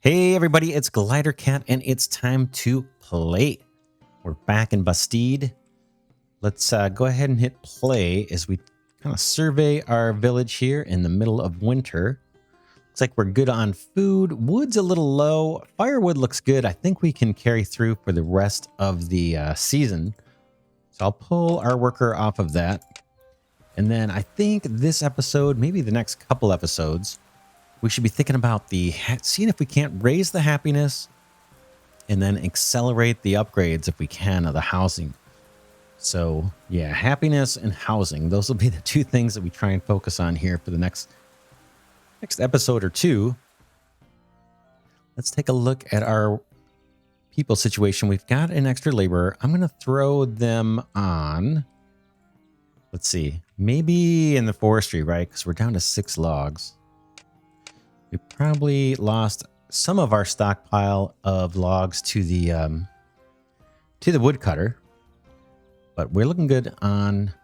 Hey everybody, it's Glidercat and it's time to play. We're back in Bastide. Let's go ahead and hit play as we kind of survey our village here in the middle of winter. Looks like we're good on food. Wood's a little low. Firewood looks good. I think we can carry through for the rest of the season. So I'll pull our worker off of that. And then I think this episode, maybe the next couple episodes, we should be thinking about seeing if we can't raise the happiness and then accelerate the upgrades if we can of the housing. So yeah, happiness and housing. Those will be the two things that we try and focus on here for the next episode or two. Let's take a look at our people situation. We've got an extra laborer. I'm going to throw them on. Let's see, maybe in the forestry, right? Because we're down to 6 logs. We probably lost some of our stockpile of logs to the woodcutter, but we're looking good on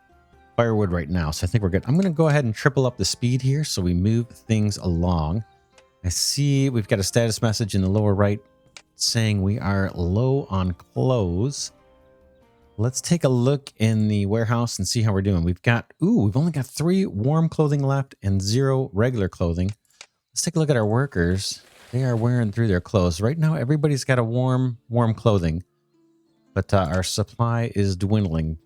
firewood right now, so I think we're good. I'm going to go ahead and triple up the speed here so we move things along. I see we've got a status message in the lower right saying we are low on clothes. Let's take a look in the warehouse and see how we're doing. We've only got 3 warm clothing left and 0 regular clothing. Let's take a look at our workers. They are wearing through their clothes. Right now, everybody's got a warm clothing, but our supply is dwindling.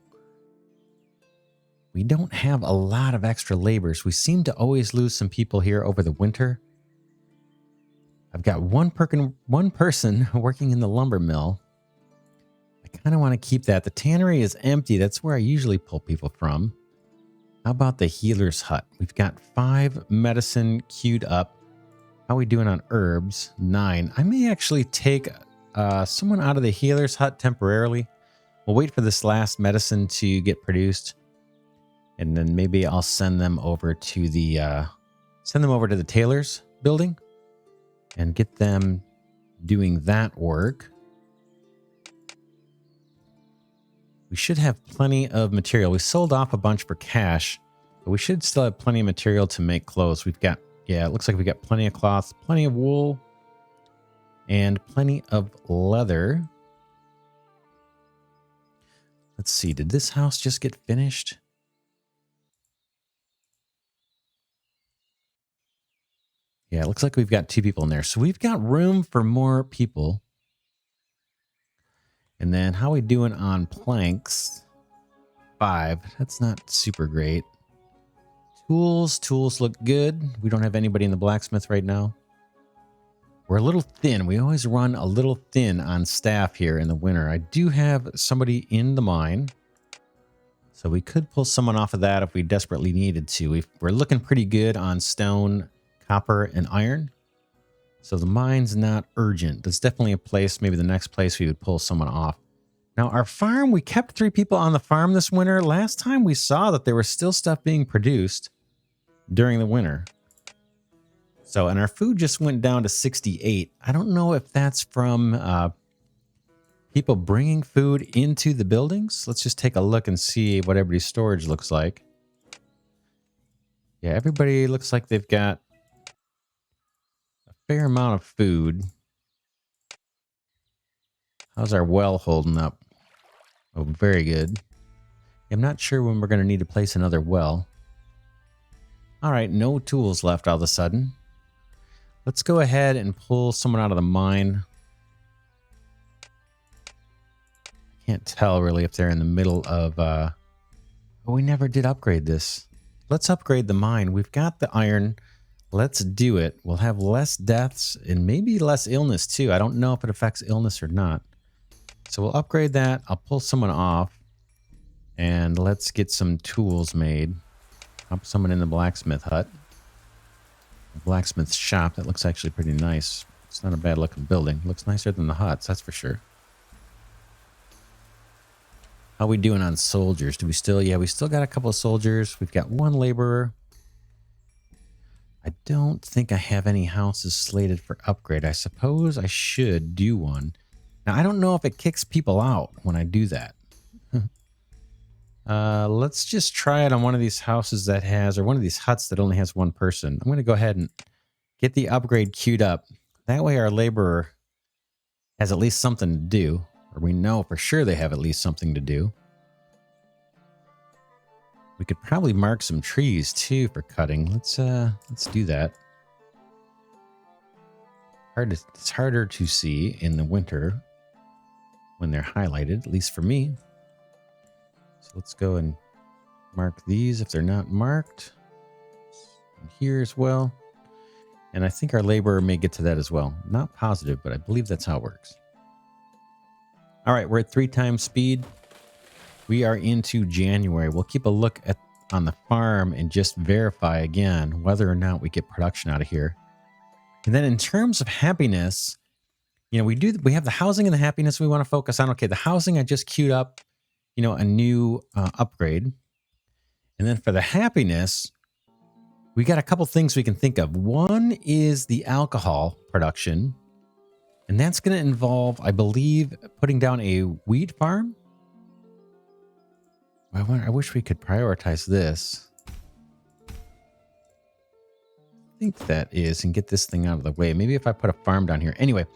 We don't have a lot of extra laborers. We seem to always lose some people here over the winter. I've got one person working in the lumber mill. I kind of want to keep that. The tannery is empty. That's where I usually pull people from. How about the healer's hut? We've got 5 medicine queued up. How are we doing on herbs? 9. I may actually take someone out of the healer's hut temporarily. We'll wait for this last medicine to get produced, and then maybe I'll send them over to the tailor's building and get them doing that work. We should have plenty of material. We sold off a bunch for cash, but we should still have plenty of material to make clothes. We've got, it looks like we got plenty of cloth, plenty of wool, and plenty of leather. Let's see, did this house just get finished? Yeah, it looks like we've got 2 people in there. So we've got room for more people. And then how are we doing on planks? 5. That's not super great. Tools look good. We don't have anybody in the blacksmith right now. We're a little thin. We always run a little thin on staff here in the winter. I do have somebody in the mine, so we could pull someone off of that if we desperately needed to. We're looking pretty good on stone, copper, and iron. So the mine's not urgent. That's definitely a place, maybe the next place we would pull someone off. Now, our farm, we kept 3 people on the farm this winter. Last time we saw that there was still stuff being produced during the winter. So, and our food just went down to 68. I don't know if that's from people bringing food into the buildings. Let's just take a look and see what everybody's storage looks like. Yeah, everybody looks like they've got a fair amount of food. How's our well holding up? Oh, very good. I'm not sure when we're going to need to place another well. All right, no tools left all of a sudden. Let's go ahead and pull someone out of the mine. Can't tell really if they're in the middle of... Oh, we never did upgrade this. Let's upgrade the mine. We've got the iron. Let's do it. We'll have less deaths and maybe less illness too. I don't know if it affects illness or not. So we'll upgrade that. I'll pull someone off. And let's get some tools made. I'll put someone in the blacksmith hut. The blacksmith shop. That looks actually pretty nice. It's not a bad looking building. Looks nicer than the huts, that's for sure. How are we doing on soldiers? Do we still... Yeah, we still got a couple of soldiers. We've got 1 laborer. I don't think I have any houses slated for upgrade. I suppose I should do one. Now, I don't know if it kicks people out when I do that. Let's just try it on one of these houses that has, or one of these huts that only has 1 person. I'm going to go ahead and get the upgrade queued up. That way our laborer has at least something to do, or we know for sure they have at least something to do. We could probably mark some trees too for cutting. Let's do that. It's harder to see in the winter when they're highlighted, at least for me. So let's go and mark these if they're not marked. And here as well. And I think our laborer may get to that as well. Not positive, but I believe that's how it works. All right, we're at 3 times speed. We are into January. We'll keep a look on the farm and just verify again whether or not we get production out of here. And then in terms of happiness, you know, we have the housing and the happiness we want to focus on. Okay, the housing I just queued up, you know, a new upgrade. And then for the happiness, we got a couple things we can think of. One is the alcohol production. And that's going to involve, I believe, putting down a wheat farm. I wish we could prioritize this. I think that is, and get this thing out of the way. Maybe if I put a farm down here. Anyway,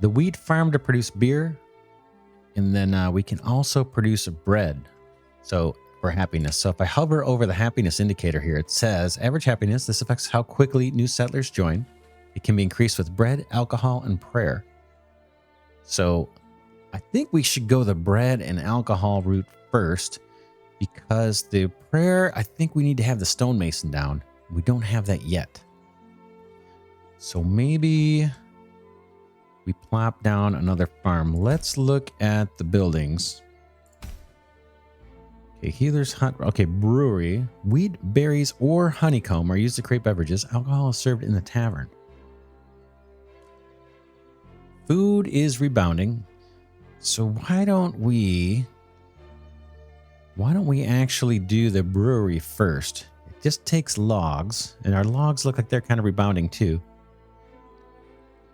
the wheat farm to produce beer. And then we can also produce bread. So for happiness. So if I hover over the happiness indicator here, it says average happiness. This affects how quickly new settlers join. It can be increased with bread, alcohol, and prayer. So I think we should go the bread and alcohol route first, because the prayer, I think we need to have the stonemason down. We don't have that yet. So maybe we plop down another farm. Let's look at the buildings. Okay, healer's hut. Okay, brewery. Wheat, berries, or honeycomb are used to create beverages. Alcohol is served in the tavern. Food is rebounding. So why don't we actually do the brewery first? It just takes logs, and our logs look like they're kind of rebounding too.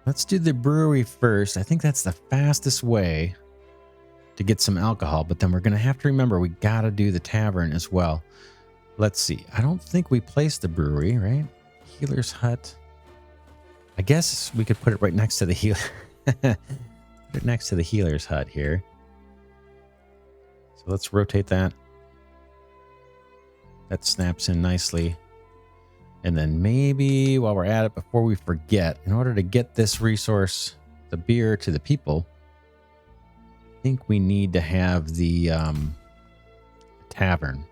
Let's do the brewery first. I think that's the fastest way to get some alcohol, but then we're going to have to remember we got to do the tavern as well. Let's see. I don't think we placed the brewery, right? Healer's hut. I guess we could put it right next to the healer. Put it next to the healer's hut here. So let's rotate that. That snaps in nicely. And then maybe while we're at it, before we forget, in order to get this resource, the beer, to the people, I think we need to have the tavern.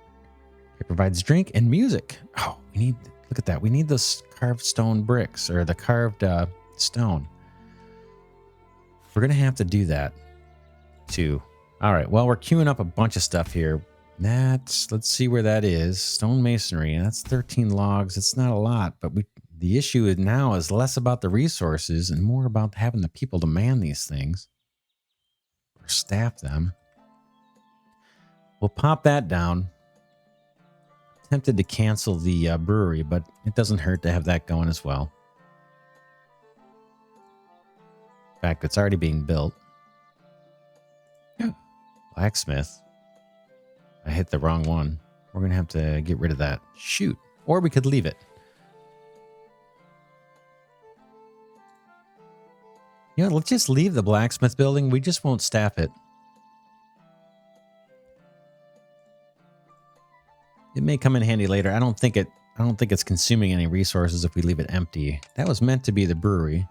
It provides drink and music. Oh, we need, look at that. We need those carved stone bricks, or the carved stone. We're going to have to do that too. All right. Well, we're queuing up a bunch of stuff here. Let's see where that is. Stone masonry. That's 13 logs. It's not a lot, but the issue now is less about the resources and more about having the people to man these things or staff them. We'll pop that down. Tempted to cancel the brewery, but it doesn't hurt to have that going as well. In fact, it's already being built. Blacksmith. I hit the wrong one. We're going to have to get rid of that. Shoot. Or we could leave it. You know, let's just leave the blacksmith building. We just won't staff it. It may come in handy later. I don't think it's consuming any resources if we leave it empty. That was meant to be the brewery.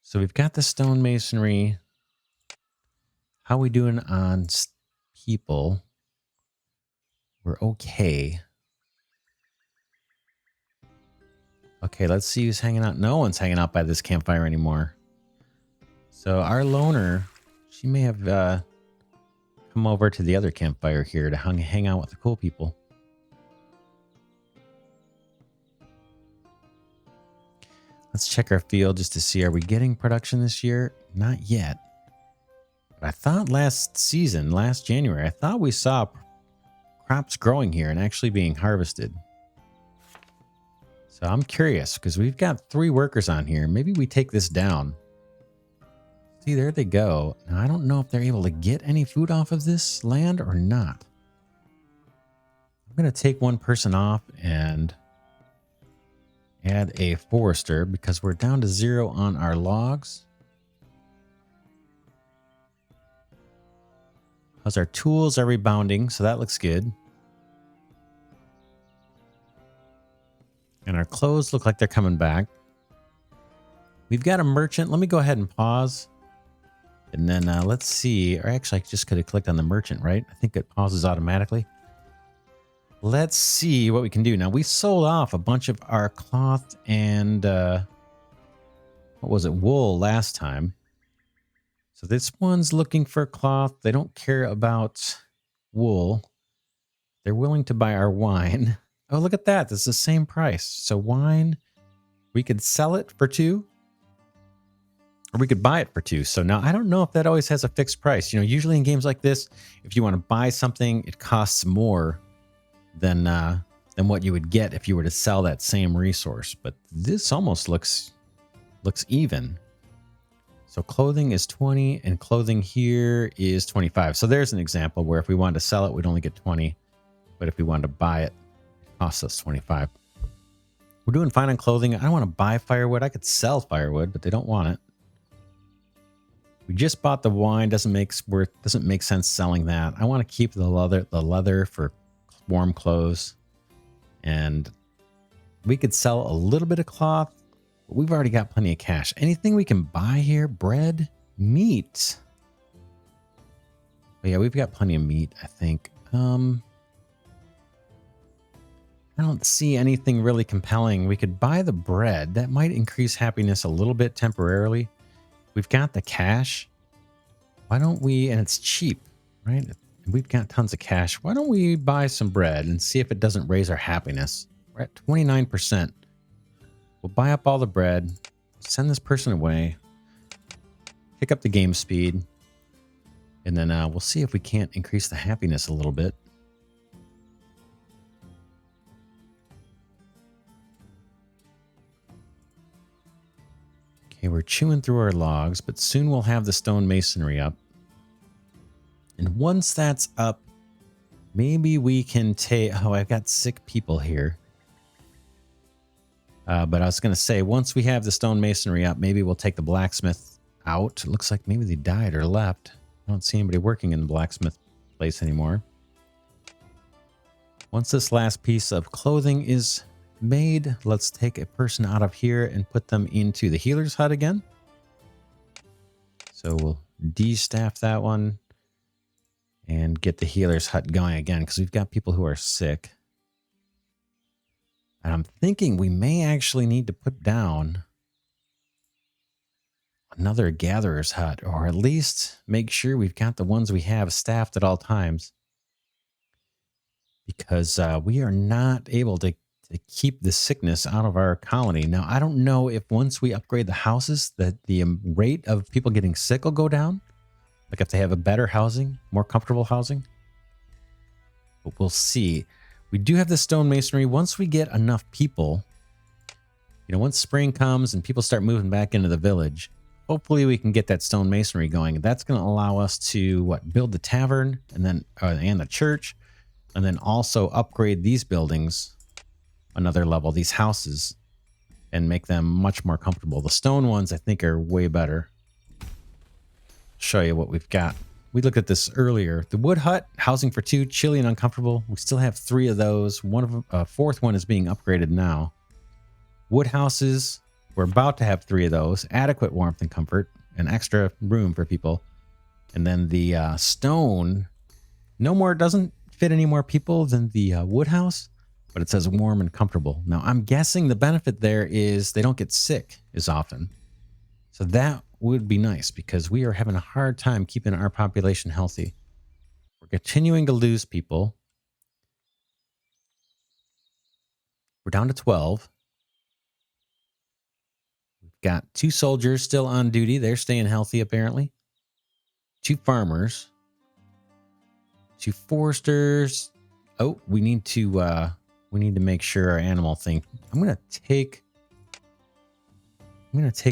So we've got the stone masonry. How are we doing on people? We're okay. Okay, let's see who's hanging out. No one's hanging out by this campfire anymore. So our loner, she may have come over to the other campfire here to hang out with the cool people. Let's check our field just to see, are we getting production this year? Not yet. But I thought last January, I thought we saw crops growing here and actually being harvested. So I'm curious because we've got 3 workers on here. Maybe we take this down. See, there they go. Now, I don't know if they're able to get any food off of this land or not. I'm going to take one person off and Add a forester because we're down to 0 on our logs. How's our tools are rebounding, so that looks good. And our clothes look like they're coming back. We've got a merchant. Let me go ahead and pause. And then let's see. Or actually, I just could have clicked on the merchant, right? I think it pauses automatically. Let's see what we can do. Now, we sold off a bunch of our cloth and, what was it, wool last time. So this one's looking for cloth. They don't care about wool. They're willing to buy our wine. Oh, look at that. It's the same price. So wine, we could sell it for 2. Or we could buy it for 2. So now I don't know if that always has a fixed price. You know, usually in games like this, if you want to buy something, it costs more than what you would get if you were to sell that same resource. But this almost looks even. So clothing is 20 and clothing here is 25. So there's an example where if we wanted to sell it, we'd only get 20. But if we wanted to buy it, it costs us 25. We're doing fine on clothing. I don't want to buy firewood. I could sell firewood, but they don't want it. We just bought the wine. Doesn't make sense selling that. I want to keep the leather for warm clothes. And we could sell a little bit of cloth. But we've already got plenty of cash. Anything we can buy here? Bread? Meat? But yeah, we've got plenty of meat, I think. I don't see anything really compelling. We could buy the bread. That might increase happiness a little bit temporarily. We've got the cash. Why don't we, and it's cheap, right? We've got tons of cash. Why don't we buy some bread and see if it doesn't raise our happiness? We're at 29%. We'll buy up all the bread, send this person away, pick up the game speed, and then we'll see if we can't increase the happiness a little bit. Okay, we're chewing through our logs, but soon we'll have the stone masonry up. And once that's up, maybe we can take... Oh, I've got sick people here. But I was going to say, once we have the stone masonry up, maybe we'll take the blacksmith out. It looks like maybe they died or left. I don't see anybody working in the blacksmith place anymore. Once this last piece of clothing is made, let's take a person out of here and put them into the healer's hut again. So we'll de-staff that one and get the healer's hut going again because we've got people who are sick. And I'm thinking we may actually need to put down another gatherer's hut, or at least make sure we've got the ones we have staffed at all times. Because we are not able to keep the sickness out of our colony. Now, I don't know if once we upgrade the houses that the rate of people getting sick will go down. Like if they have a better housing, more comfortable housing. But we'll see. We do have the stone masonry. Once we get enough people, you know, once spring comes and people start moving back into the village, hopefully we can get that stone masonry going. That's going to allow us to build the tavern and then and the church, and then also upgrade these buildings another level, these houses, and make them much more comfortable. The stone ones I think are way better. Show you what we've got. We looked at this earlier. The wood hut, housing for 2, chilly and uncomfortable. We still have 3 of those. One of them, fourth one is being upgraded now. Wood houses, we're about to have 3 of those. Adequate warmth and comfort, and extra room for people. And then the stone, doesn't fit any more people than the wood house, but it says warm and comfortable. Now, I'm guessing the benefit there is they don't get sick as often. So that would be nice because we are having a hard time keeping our population healthy. We're continuing to lose people. We're down to 12. We've got 2 soldiers still on duty. They're staying healthy, apparently. 2 farmers. 2 foresters. Oh, we need to make sure our animal thing. I'm gonna take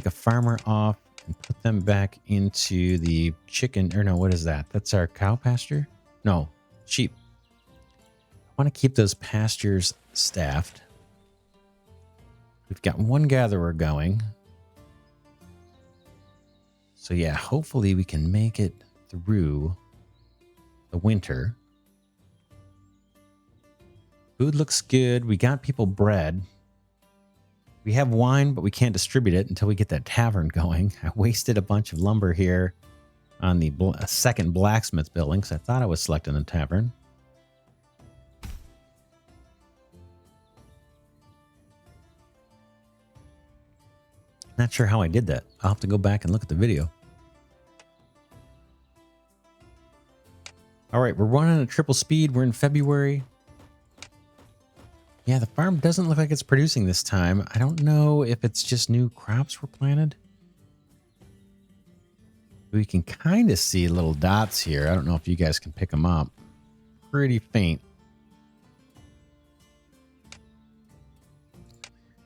a farmer off and put them back into the chicken, or no, what is that? That's our cow pasture? No, sheep. I want to keep those pastures staffed. We've got one gatherer going. So yeah, hopefully we can make it through the winter. Food looks good. We got people bread. We have wine, but we can't distribute it until we get that tavern going. I wasted a bunch of lumber here on the second blacksmith building because I thought I was selecting the tavern. Not sure how I did that. I'll have to go back and look at the video. All right, we're running at triple speed. We're in February. Yeah, the farm doesn't look like it's producing this time. I don't know if it's just new crops were planted. We can kind of see little dots here. I don't know if you guys can pick them up. Pretty faint. I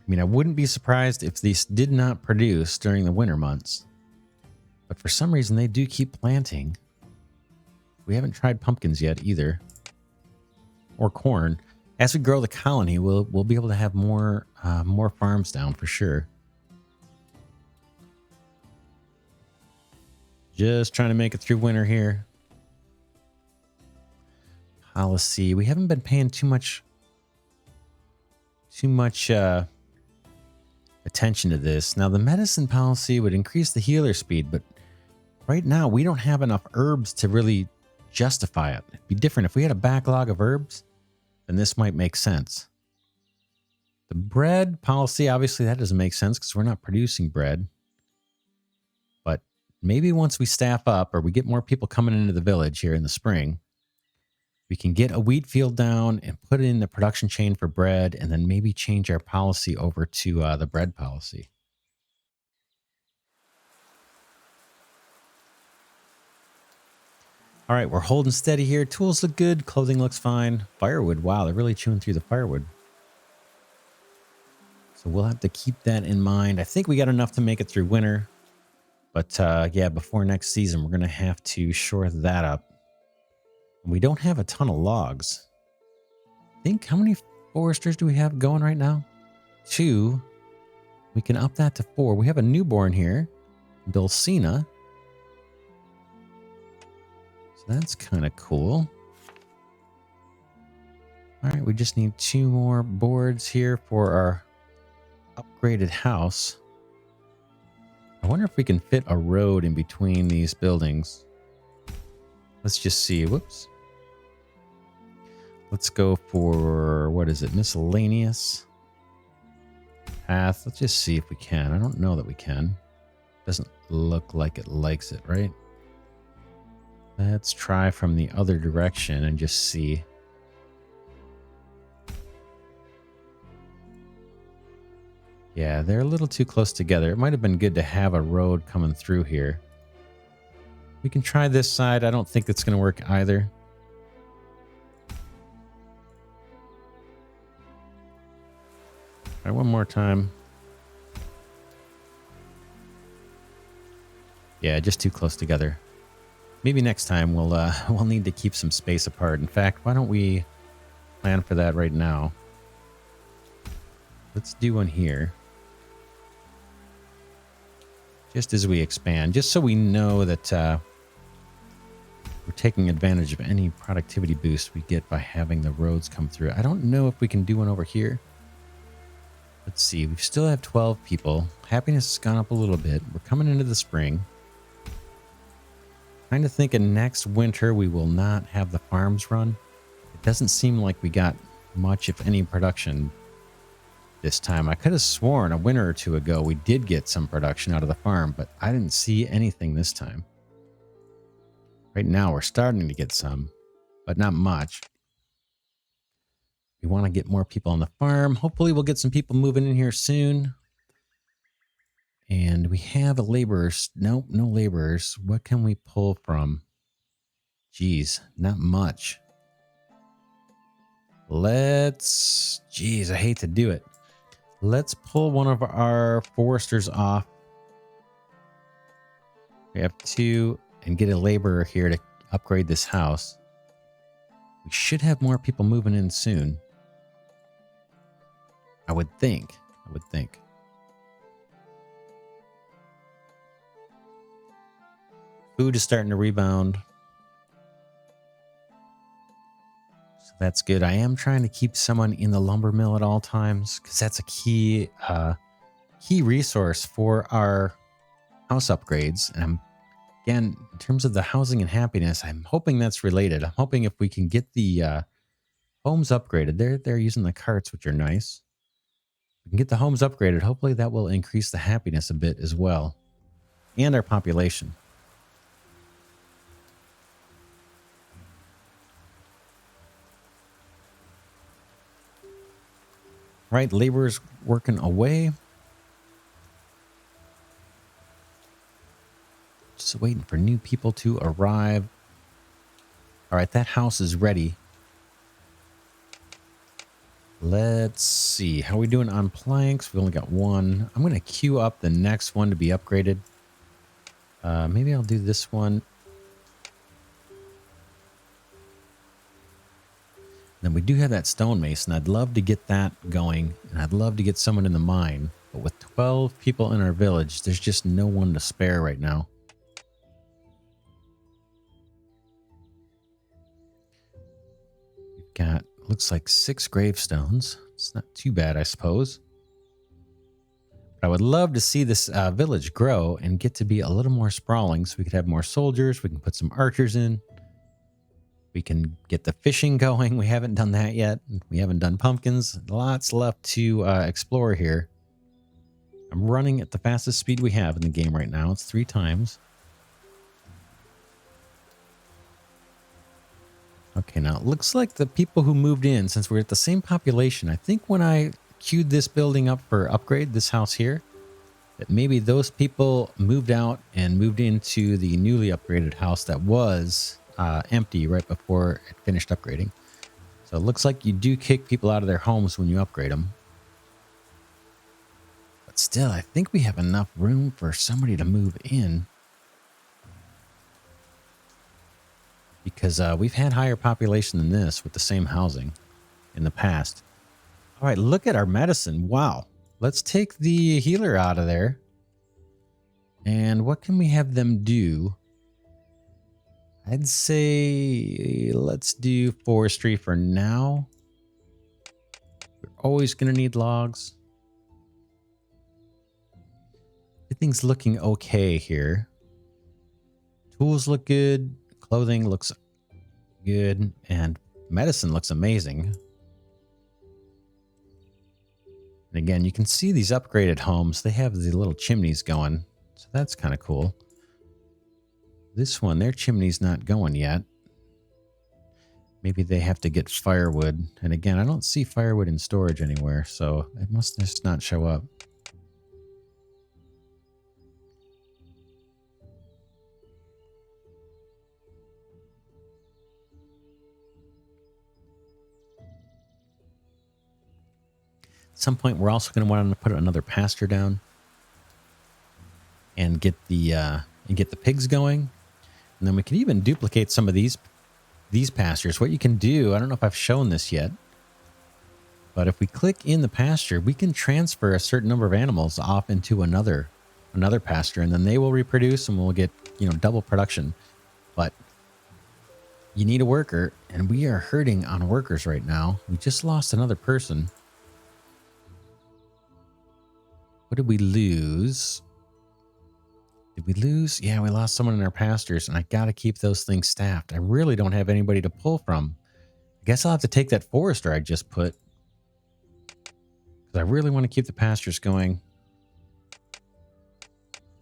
mean, I wouldn't be surprised if these did not produce during the winter months. But for some reason, they do keep planting. We haven't tried pumpkins yet either. Or corn. As we grow the colony, we'll be able to have more farms down for sure. Just trying to make it through winter here. Policy. We haven't been paying too much attention to this. Now, the medicine policy would increase the healer speed, but right now we don't have enough herbs to really justify it. It'd be different if we had a backlog of herbs. Then this might make sense. The bread policy, obviously that doesn't make sense because we're not producing bread. But maybe once we staff up or we get more people coming into the village here in the spring, we can get a wheat field down and put in the production chain for bread and then maybe change our policy over to the bread policy. All right, we're holding steady here. Tools look good. Clothing looks fine. Firewood, wow, they're really chewing through the firewood. So we'll have to keep that in mind. I think we got enough to make it through winter. But yeah, before next season, we're going to have to shore that up. We don't have a ton of logs. I think, how many foresters do we have going right now? 2. We can up that to 4. We have a newborn here, Dulcina. That's kind of cool. All right, we just need 2 more boards here for our upgraded house. I wonder if we can fit a road in between these buildings. Let's just see. Whoops. Let's go for, what is it? Miscellaneous path. Let's just see if we can. I don't know that we can. Doesn't look like it likes it, right? Let's try from the other direction and just see. Yeah, they're a little too close together. It might have been good to have a road coming through here. We can try this side. I don't think it's going to work either. All right, one more time. Yeah, just too close together. Maybe next time we'll need to keep some space apart. In fact, why don't we plan for that right now? Let's do one here. Just as we expand, just so we know that we're taking advantage of any productivity boost we get by having the roads come through. I don't know if we can do one over here. Let's see. We still have 12 people. Happiness has gone up a little bit. We're coming into the spring. Kind of thinking next winter we will not have the farms run. It doesn't seem like we got much, if any, production this time. I could have sworn a winter or two ago we did get some production out of the farm, but I didn't see anything this time. Right now we're starting to get some, but not much. We want to get more people on the farm. Hopefully we'll get some people moving in here soon. And we have a laborers. Nope, no laborers. What can we pull from? Geez, not much. Geez, I hate to do it. Let's pull one of our foresters off. We have 2 and get a laborer here to upgrade this house. We should have more people moving in soon. I would think. Food is starting to rebound. So that's good. I am trying to keep someone in the lumber mill at all times because that's a key resource for our house upgrades. And again, in terms of the housing and happiness, I'm hoping that's related. I'm hoping if we can get the homes upgraded, they're using the carts, which are nice. We can get the homes upgraded. Hopefully that will increase the happiness a bit as well, and our population. Right, laborers working away. Just waiting for new people to arrive. All right, that house is ready. Let's see. How are we doing on planks? We only got one. I'm going to queue up the next one to be upgraded. Maybe I'll do this one. Then we do have that stonemason. I'd love to get that going, and I'd love to get someone in the mine. But with 12 people in our village, there's just no one to spare right now. We've got, looks like 6 gravestones. It's not too bad, I suppose. But I would love to see this village grow and get to be a little more sprawling so we could have more soldiers. We can put some archers in. We can get the fishing going. We haven't done that yet. We haven't done pumpkins. Lots left to explore here. I'm running at the fastest speed we have in the game right now. It's 3 times. Okay, now it looks like the people who moved in, since we're at the same population, I think when I queued this building up for upgrade, this house here, that maybe those people moved out and moved into the newly upgraded house that was empty right before it finished upgrading. So it looks like you do kick people out of their homes when you upgrade them. But still, I think we have enough room for somebody to move in. Because we've had higher population than this with the same housing in the past. All right, look at our medicine. Wow. Let's take the healer out of there. And what can we have them do? I'd say let's do forestry for now. We're always going to need logs. Everything's looking okay here. Tools look good. Clothing looks good. And medicine looks amazing. And again, you can see these upgraded homes. They have the little chimneys going. So that's kind of cool. This one, their chimney's not going yet. Maybe they have to get firewood. And again, I don't see firewood in storage anywhere, so it must just not show up. At some point, we're also going to want to put another pasture down and get the pigs going. And then we can even duplicate some of these pastures. What you can do, I don't know if I've shown this yet, but if we click in the pasture, we can transfer a certain number of animals off into another pasture, and then they will reproduce and we'll get, double production. But you need a worker, and we are hurting on workers right now. We just lost another person. What did we lose? Did we lose? Yeah, we lost someone in our pastures, and I got to keep those things staffed. I really don't have anybody to pull from. I guess I'll have to take that forester I just put, because I really want to keep the pastures going.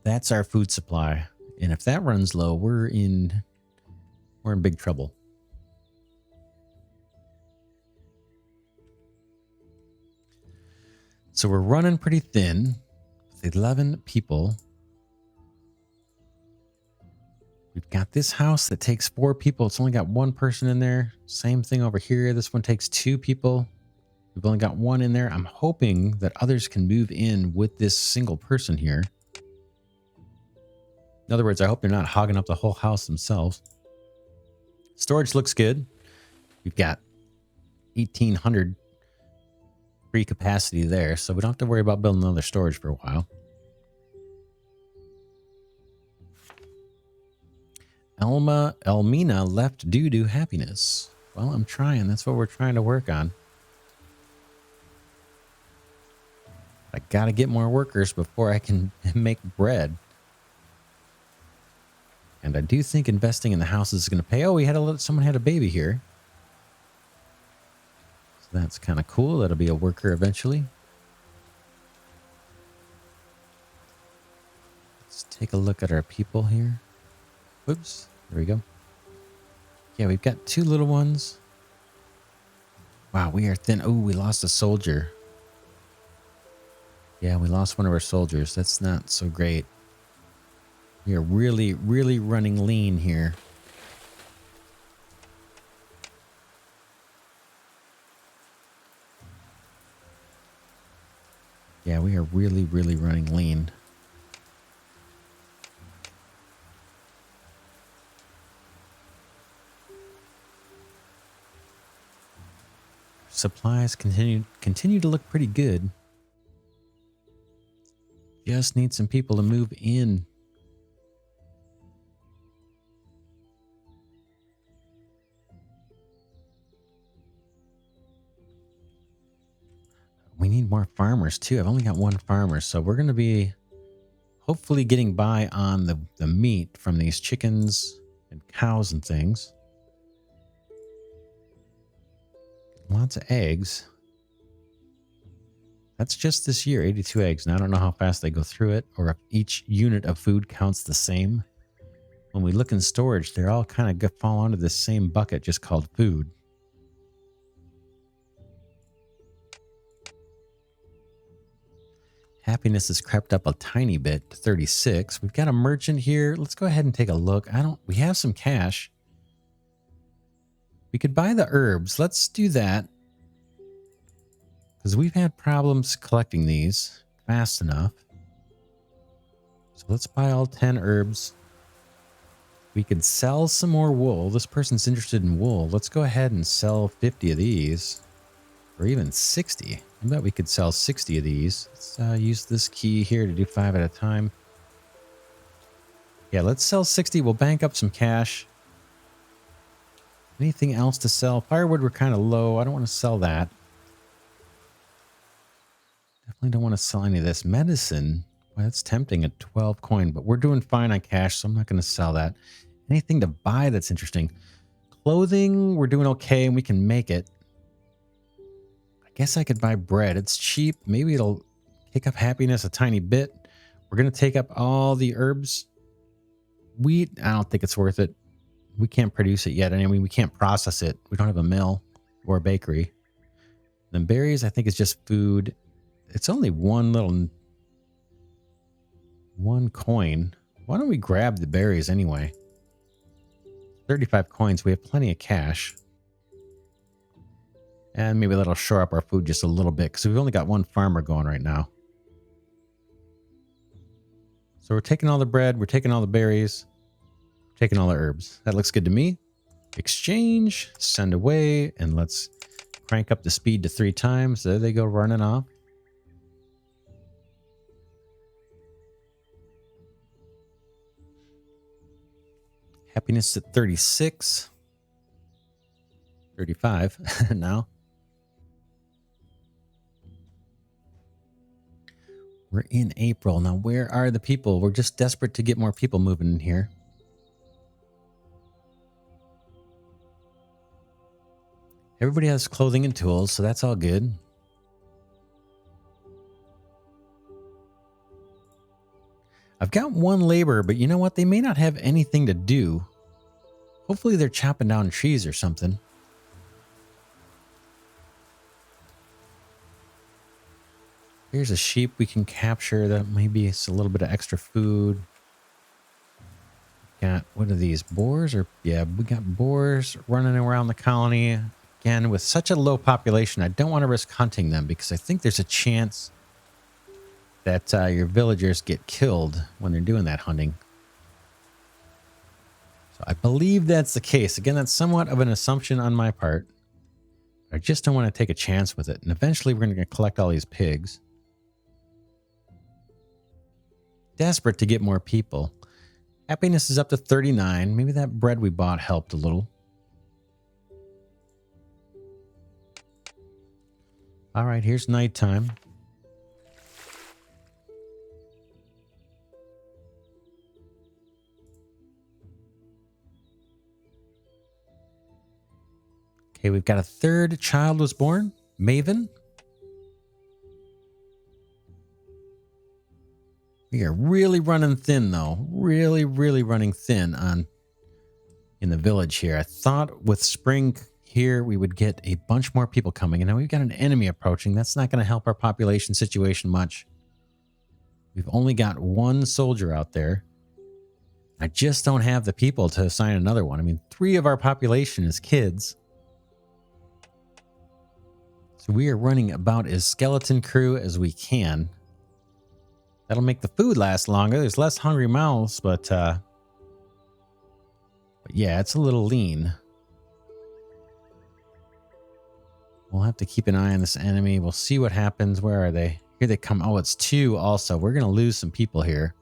That's our food supply, and if that runs low, we're in big trouble. So we're running pretty thin with 11 people. We've got this house that takes 4 people. It's only got 1 person in there. Same thing over here. This one takes 2 people. We've only got 1 in there. I'm hoping that others can move in with this single person here. In other words, I hope they're not hogging up the whole house themselves. Storage looks good. We've got 1,800 free capacity there, so we don't have to worry about building another storage for a while. Elmina left due to happiness. Well, I'm trying. That's what we're trying to work on. I gotta get more workers before I can make bread. And I do think investing in the house is going to pay. Oh, someone had a baby here. So that's kind of cool. That'll be a worker eventually. Let's take a look at our people here. Whoops. There we go. Yeah, we've got 2 little ones. Wow, we are thin. Oh, we lost a soldier. Yeah, we lost one of our soldiers. That's not so great. We are really, really running lean here. Yeah, we are really, really running lean. Supplies continue to look pretty good. Just need some people to move in. We need more farmers too. I've only got 1 farmer, so we're going to be hopefully getting by on the meat from these chickens and cows and things. Lots of eggs. That's just this year, 82 eggs. Now, I don't know how fast they go through it or if each unit of food counts the same. When we look in storage, they're all kind of fall onto the same bucket just called food. Happiness has crept up a tiny bit to 36. We've got a merchant here. Let's go ahead and take a look. We have some cash. We could buy the herbs. Let's do that. Because we've had problems collecting these fast enough. So let's buy all 10 herbs. We could sell some more wool. This person's interested in wool. Let's go ahead and sell 50 of these. Or even 60. I bet we could sell 60 of these. Let's use this key here to do 5 at a time. Yeah, let's sell 60. We'll bank up some cash. Anything else to sell? Firewood, we're kind of low. I don't want to sell that. Definitely don't want to sell any of this. Medicine, well, that's tempting at 12 coin, but we're doing fine on cash, so I'm not going to sell that. Anything to buy that's interesting? Clothing, we're doing okay, and we can make it. I guess I could buy bread. It's cheap. Maybe it'll kick up happiness a tiny bit. We're going to take up all the herbs. Wheat, I don't think it's worth it. We can't produce it yet. I mean, we can't process it. We don't have a mill or a bakery. Then berries, I think it's just food. It's only one coin. Why don't we grab the berries anyway? 35 coins. We have plenty of cash. And maybe that'll shore up our food just a little bit because we've only got 1 farmer going right now. So we're taking all the bread. We're taking all the berries. We're taking all the herbs. That looks good to me. Exchange. Send away. And let's crank up the speed to 3 times. There they go running off. Happiness at 36. 35 now. We're in April. Now, where are the people? We're just desperate to get more people moving in here. Everybody has clothing and tools, so that's all good. I've got 1 laborer, but you know what? They may not have anything to do. Hopefully they're chopping down trees or something. Here's a sheep we can capture. That maybe it's a little bit of extra food. Got, what are these, boars? Yeah, we got boars running around the colony. Again, with such a low population, I don't want to risk hunting them because I think there's a chance that your villagers get killed when they're doing that hunting. So I believe that's the case. Again, that's somewhat of an assumption on my part. I just don't want to take a chance with it. And eventually we're going to collect all these pigs. Desperate to get more people. Happiness is up to 39. Maybe that bread we bought helped a little. All right, here's nighttime. Okay, we've got a third child was born, Maven. We are really running thin, though. Really, really running thin in the village here. I thought with spring here we would get a bunch more people coming, and now we've got an enemy approaching. That's not going to help our population situation much. We've only got one soldier out there. I just don't have the people to assign another one. I mean, 3 of our population is kids. So we are running about as skeleton crew as we can. That'll make the food last longer. There's less hungry mouths, but yeah, it's a little lean. We'll have to keep an eye on this enemy. We'll see what happens. Where are they? Here they come. Oh, it's 2 also. We're going to lose some people here.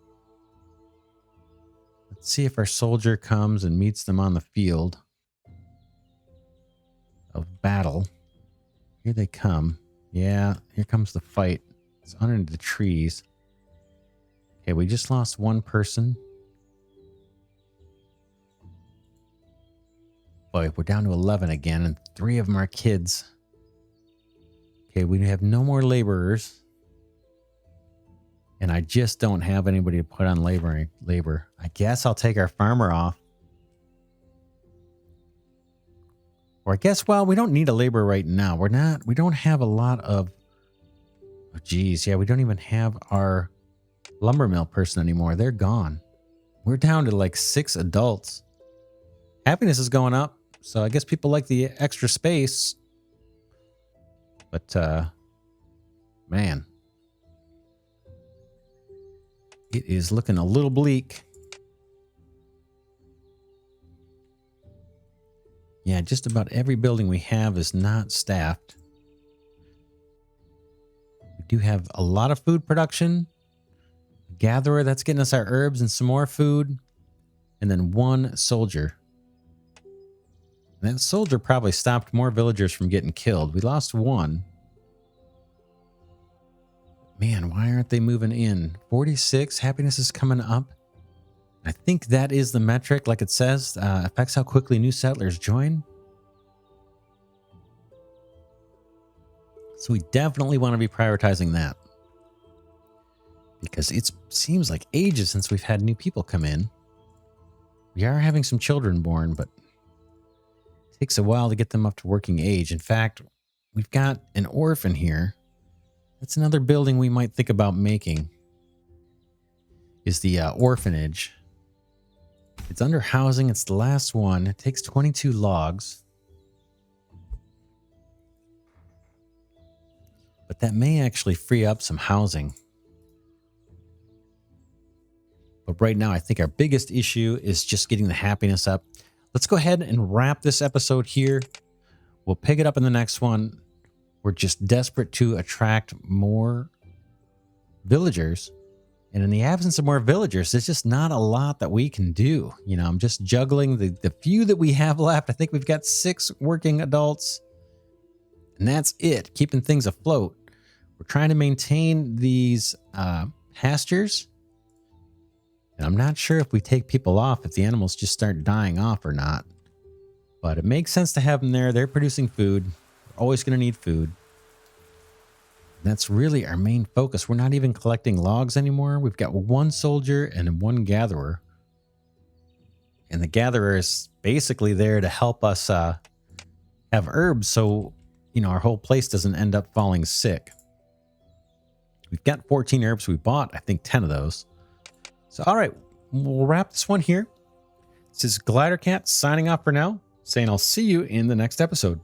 Let's see if our soldier comes and meets them on the field of battle. Here they come. Yeah, here comes the fight. It's under the trees. Okay, we just lost 1 person. Boy, we're down to 11 again, and 3 of them are kids. Okay, we have no more laborers. And I just don't have anybody to put on labor. I guess I'll take our farmer off. Or I guess, well, we don't need a laborer right now. We don't have a lot of... Oh, geez, yeah, we don't even have our lumber mill person anymore. They're gone. We're down to like 6 adults. Happiness is going up, so I guess people like the extra space. But, man. It is looking a little bleak. Yeah, just about every building we have is not staffed. We do have a lot of food production. A gatherer, that's getting us our herbs and some more food. And then 1 soldier. And that soldier probably stopped more villagers from getting killed. We lost 1. Man, why aren't they moving in? 46, happiness is coming up. I think that is the metric, like it says, affects how quickly new settlers join. So we definitely want to be prioritizing that. Because it seems like ages since we've had new people come in. We are having some children born, but it takes a while to get them up to working age. In fact, we've got an orphan here. That's another building we might think about making. Is the orphanage. It's under housing. It's the last one. It takes 22 logs. But that may actually free up some housing. But right now, I think our biggest issue is just getting the happiness up. Let's go ahead and wrap this episode here. We'll pick it up in the next one. We're just desperate to attract more villagers. And in the absence of more villagers, there's just not a lot that we can do. You know, I'm just juggling the few that we have left. I think we've got 6 working adults. And that's it, keeping things afloat. We're trying to maintain these pastures. And I'm not sure if we take people off, if the animals just start dying off or not. But it makes sense to have them there. They're producing food. We're always going to need food. That's really our main focus. We're not even collecting logs anymore. We've got 1 soldier and 1 gatherer. And the gatherer is basically there to help us have herbs so, you know, our whole place doesn't end up falling sick. We've got 14 herbs. We bought, I think, 10 of those. So, all right, we'll wrap this one here. This is Glidercat signing off for now, saying I'll see you in the next episode.